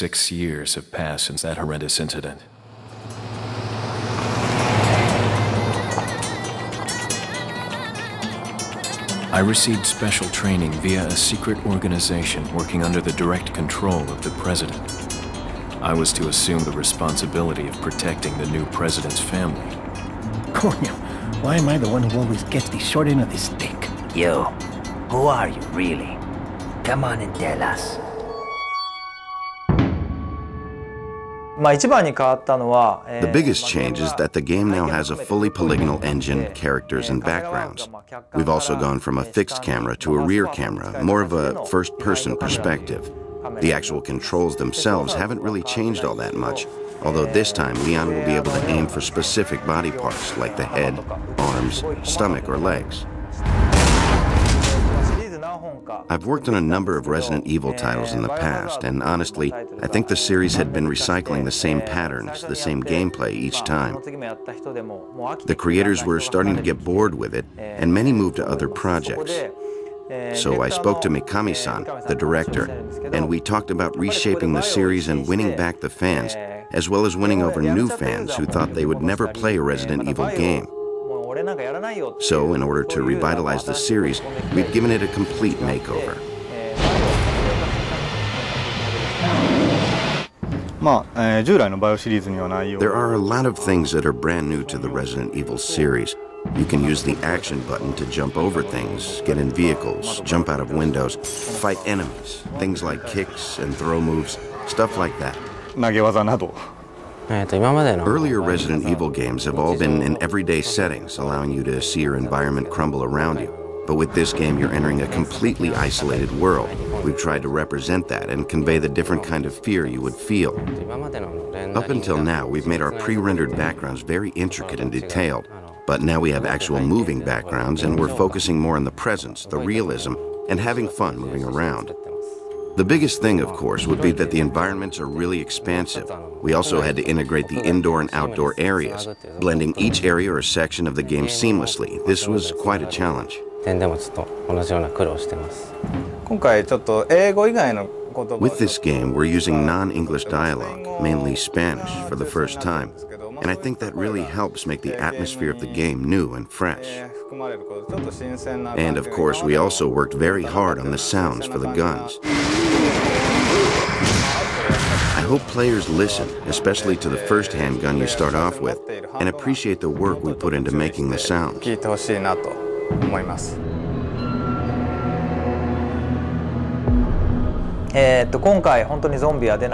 6 years have passed since that horrendous incident. I received special training via a secret organization working under the direct control of the president. I was to assume the responsibility of protecting the new president's family. Coño, why am I the one who always gets the short end of the stick? You, who are you really? Come on and tell us. The biggest change is that the game now has a fully polygonal engine, characters, and backgrounds. We've also gone from a fixed camera to a rear camera, more of a first-person perspective. The actual controls themselves haven't really changed all that much, although this time Leon will be able to aim for specific body parts like the head, arms, stomach, or legs. I've worked on a number of Resident Evil titles in the past, and honestly, I think the series had been recycling the same patterns, the same gameplay each time. The creators were starting to get bored with it, and many moved to other projects. So I spoke to Mikami-san, the director, and we talked about reshaping the series and winning back the fans, as well as winning over new fans who thought they would never play a Resident Evil game. So, in order to revitalize the series, we've given it a complete makeover. There are a lot of things that are brand new to the Resident Evil series. You can use the action button to jump over things, get in vehicles, jump out of windows, fight enemies, things like kicks and throw moves, stuff like that. Earlier Resident Evil games have all been in everyday settings, allowing you to see your environment crumble around you. But with this game, you're entering a completely isolated world. We've tried to represent that and convey the different kind of fear you would feel. Up until now, we've made our pre-rendered backgrounds very intricate and detailed. But now we have actual moving backgrounds, and we're focusing more on the presence, the realism, and having fun moving around. The biggest thing, of course, would be that the environments are really expansive. We also had to integrate the indoor and outdoor areas, blending each area or section of the game seamlessly. This was quite a challenge. With this game, we're using non-English dialogue, mainly Spanish, for the first time. And I think that really helps make the atmosphere of the game new and fresh. And of course, we also worked very hard on the sounds for the guns. I hope players listen, especially to the first handgun you start off with, and appreciate the work we put into making the sounds.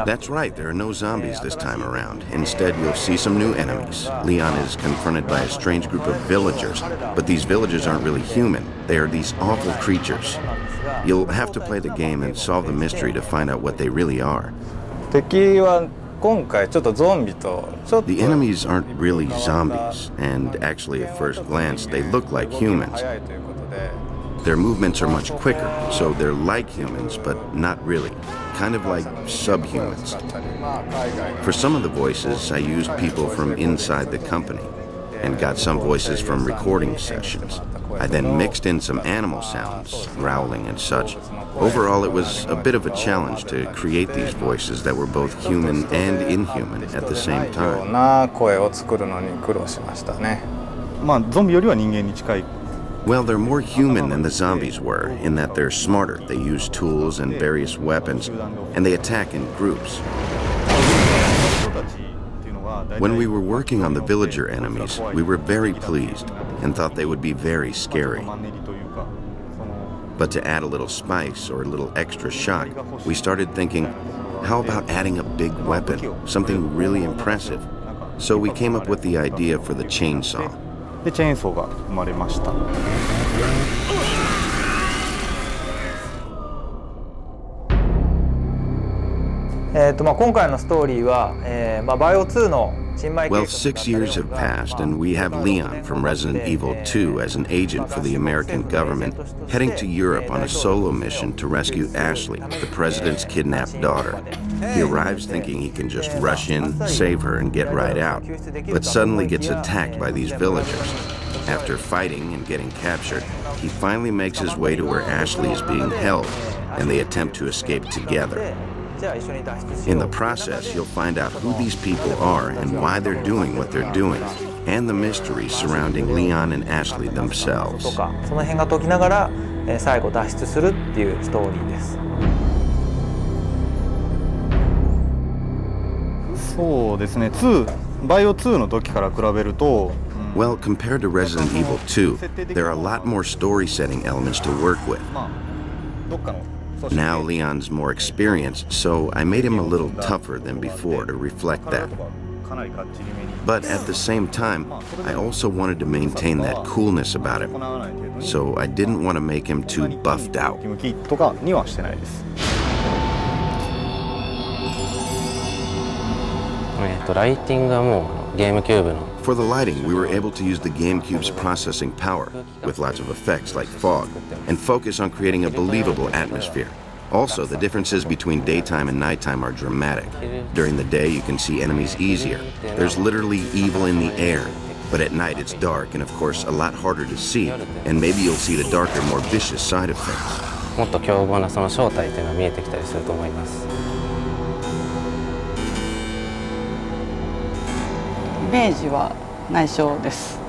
That's right, there are no zombies this time around. Instead, you'll see some new enemies. Leon is confronted by a strange group of villagers, but these villagers aren't really human. They are these awful creatures. You'll have to play the game and solve the mystery to find out what they really are. The enemies aren't really zombies, and actually at first glance, they look like humans. Their movements are much quicker, so they're like humans, but not really. Kind of like subhumans. For some of the voices, I used people from inside the company and got some voices from recording sessions. I then mixed in some animal sounds, growling and such. Overall, it was a bit of a challenge to create these voices that were both human and inhuman at the same time. Well, they're more human than the zombies were, in that they're smarter. They use tools and various weapons, and they attack in groups. When we were working on the villager enemies, we were very pleased and thought they would be very scary. But to add a little spice or a little extra shock, we started thinking, how about adding a big weapon, something really impressive? So we came up with the idea for the chainsaw. でチェーンソーが生まれました。今回のストーリーは、バイオ2の Well, 6 years have passed, and we have Leon from Resident Evil 2 as an agent for the American government, heading to Europe on a solo mission to rescue Ashley, the president's kidnapped daughter. He arrives thinking he can just rush in, save her, and get right out, but suddenly gets attacked by these villagers. After fighting and getting captured, he finally makes his way to where Ashley is being held, and they attempt to escape together. In the process, you'll find out who these people are and why they're doing what they're doing, and the mystery surrounding Leon and Ashley themselves. その辺が解きながら、最後脱出するっていうストーリーです。そうですね、バイオ2の時から比べると Well, compared to Resident Evil 2, there are a lot more story-setting elements to work with. Now Leon's more experienced, so I made him a little tougher than before to reflect that. But at the same time, I also wanted to maintain that coolness about him, so I didn't want to make him too buffed out. For the lighting, we were able to use the GameCube's processing power, with lots of effects like fog, and focus on creating a believable atmosphere. Also, the differences between daytime and nighttime are dramatic. During the day, you can see enemies easier. There's literally evil in the air. But at night, it's dark and, of course, a lot harder to see, and maybe you'll see the darker, more vicious side of things. もっと凶暴なその正体というのが見えてきたりすると思います。イメージは内緒です。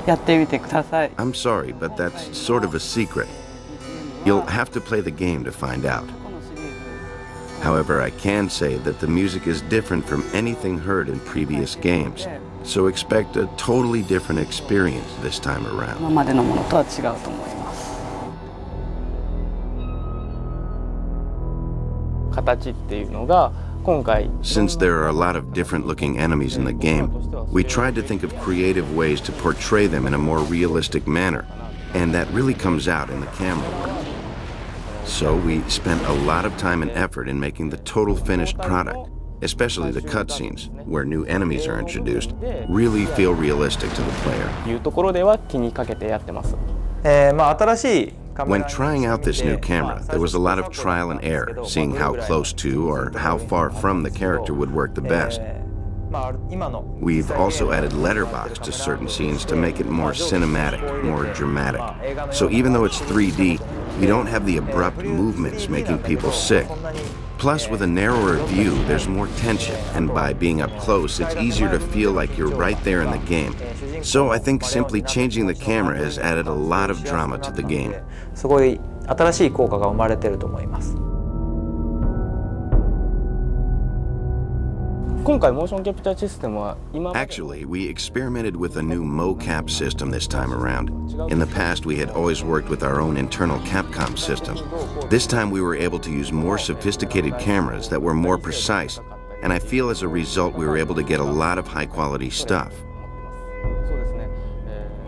やってみてください。I'm sorry, but that's sort of a secret. You'll have to play the game to find out. However, I can say that the music is different from anything heard in previous games, so expect a totally different experience this time around. 今までのものとは違うと思います。形っていうのが Since there are a lot of different-looking enemies in the game, we tried to think of creative ways to portray them in a more realistic manner, and that really comes out in the camera work. So we spent a lot of time and effort in making the total finished product, especially the cutscenes, where new enemies are introduced, really feel realistic to the player. When trying out this new camera, there was a lot of trial and error, seeing how close to or how far from the character would work the best. We've also added letterbox to certain scenes to make it more cinematic, more dramatic. So even though it's 3D, we don't have the abrupt movements making people sick. Plus, with a narrower view, there's more tension, and by being up close, it's easier to feel like you're right there in the game. So I think simply changing the camera has added a lot of drama to the game. すごい新しい効果が生まれてると思います。Actually, we experimented with a new mocap system this time around. In the past, we had always worked with our own internal CAPCOM system. This time, we were able to use more sophisticated cameras that were more precise, and I feel as a result, we were able to get a lot of high-quality stuff.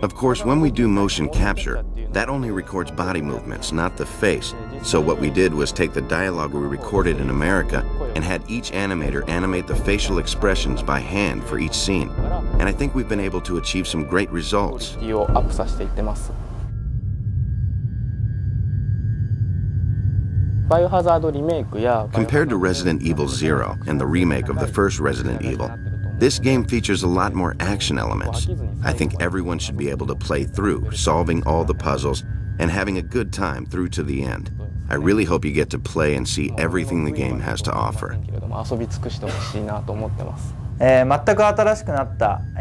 Of course, when we do motion capture, that only records body movements, not the face. So what we did was take the dialogue we recorded in America and had each animator animate the facial expressions by hand for each scene. And I think we've been able to achieve some great results. Compared to Resident Evil 0 and the remake of the first Resident Evil, this game features a lot more action elements. I think everyone should be able to play through, solving all the puzzles, and having a good time through to the end. I really hope you get to play and see everything the game has to offer.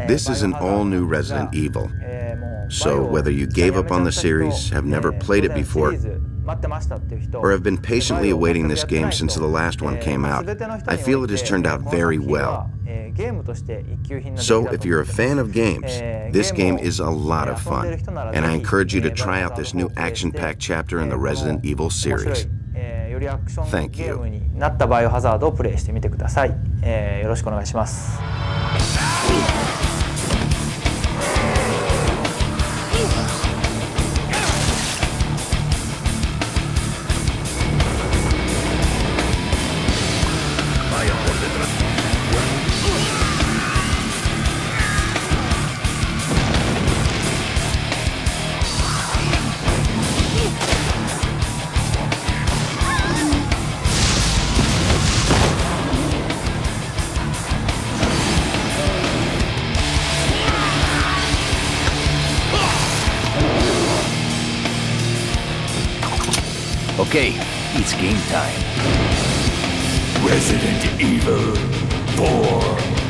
This is an all-new Resident Evil. So whether you gave up on the series, have never played it before, or have been patiently awaiting this game since the last one came out, I feel it has turned out very well. So if you're a fan of games, this game is a lot of fun, and I encourage you to try out this new action-packed chapter in the Resident Evil series. Thank you. Okay, it's game time. Resident Evil 4.